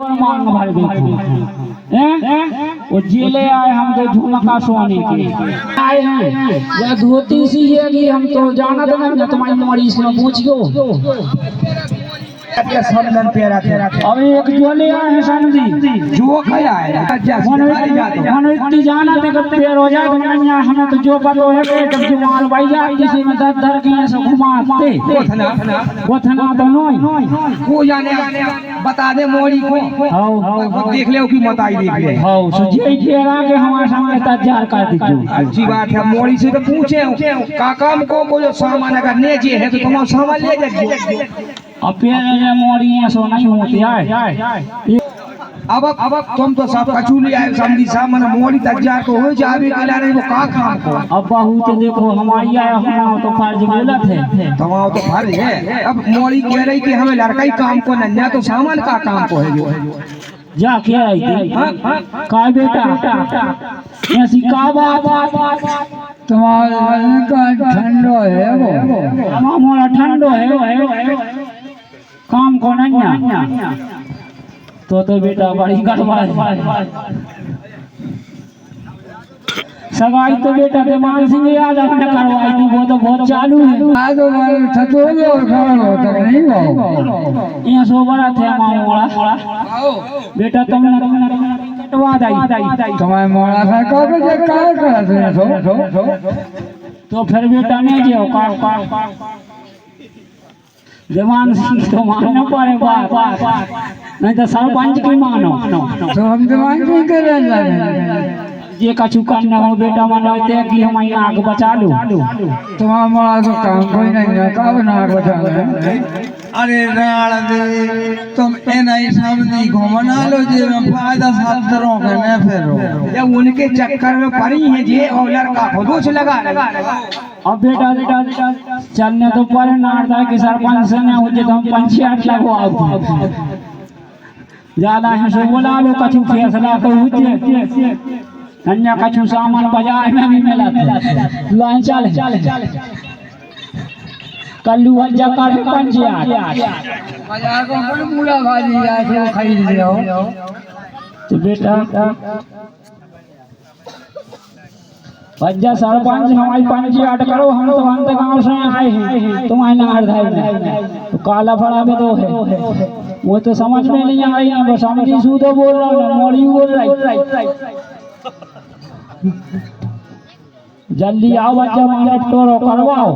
मांग भर देखो हैं वो जेले आए हम तो झुमका सोने के आए हैं या धोती सी है कि हम तो जानत नहीं तुम्हारी मोरी से पूछियो क्या सब नन प्यारा थे अब एक जोले आए हैं समझी जो खाया है मन इतनी जाना थे कब पैर हो जाए नहीं हमें तो जो पता है कि जब जुमाल भाई जाए किसी में दर्द दर्द के ऐसे घुमाते गोथना तो नहीं को जाने बता दे मोरी को हां देख ले कि मत आई देख ले हां सुझे घेरा के हमारे सामने तजार कर दीजिए अच्छी बात है मोरी से तो पूछे का काम को जो सामान अगर ले जे है तो तुम सामान ले जाइए अब पैर मोरी ऐसा नहीं होती है अब तुम तो सब कचूली आए समझी साहब मन मोरी तजार तो हो जावे के लाने वो का काम को अब बहू तो देखो हमारी आया हम तो फर्ज बोला थे तमाम तो फर्ज है अब मोरी कह रही कि हमें लड़का ही काम को नन्या तो सामान का काम को है जो जा के आई थी का बेटा ऐसी का बात तुम्हारा का ठंडो है वो हमारा ठंडो है काम को नन्या तो बेटा बड़ी गड़बड़ सगाई तो बेटा देवान सिंह याद हमने करवाई थी वो तो बहुत चालू है आज वो ठतोली और खबर होता नहीं वो ये सो बड़ा थे मोड़ा बेटा तुमने कटवा दी तुम्हारे मोड़ा सा कब जे काय करत सो तो फिर बेटा ने जो का देवान सिंह तो मानना पड़े बात नहीं तो सरपंच की मानो तो हम देवान की करे जाने ये कछु करना हो बेटा मनोते कि हम यहाँ आग बचा लूं तुम्हारा मोड़ा तो काम कोई नहीं है कब ना आग बचा अरे राण दे तुम नहीं सामने घूमना लो जे में फायदा सातरों के न फेरो या उनके चक्कर में पड़ी है जे और लड़का खुद से लगा अब बेटा चलने तो पर नारदा के सरपंच से ना हो जे तुम पंचायत लगो आओ ज्यादा है सो बोला लो कछु फैसला को हुजे अन्य कछु सामान बाजार में भी मिला लाइन चल कल्लू हज्जा कर पंचायत बाजार को कोई मूला भाजी ऐसे वो खरीद लियो तो बेटा हज्जा सरपंच हमारी पंचायत करो हम तो अंत गांव से आए हैं तुम्हारे नार धाई में तो काला फड़ा में दो है वो तो समझ में नहीं आ रही है बस समझी सूदो बोल रहा हूँ मोड़ी बोल रही जल्दी आओ बच्चा माने टोरो करवाओ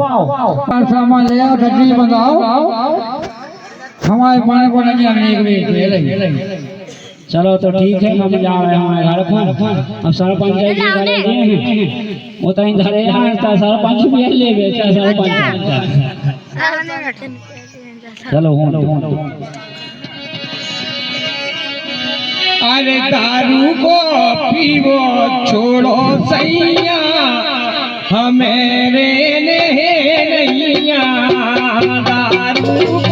सामान ले आओ ठंडी बनाओ हमारे पानी को नहीं हमने एक ले चलो तो ठीक है हम जा रहे हैं हमारे घर पर अब सरपंच के घरे गए हैं वो तो इधर है तो सरपंच भी ले बेचा सरपंच चलो हो अरे दारू को पीवो छोड़ो सैया हमें रे नहीं दारू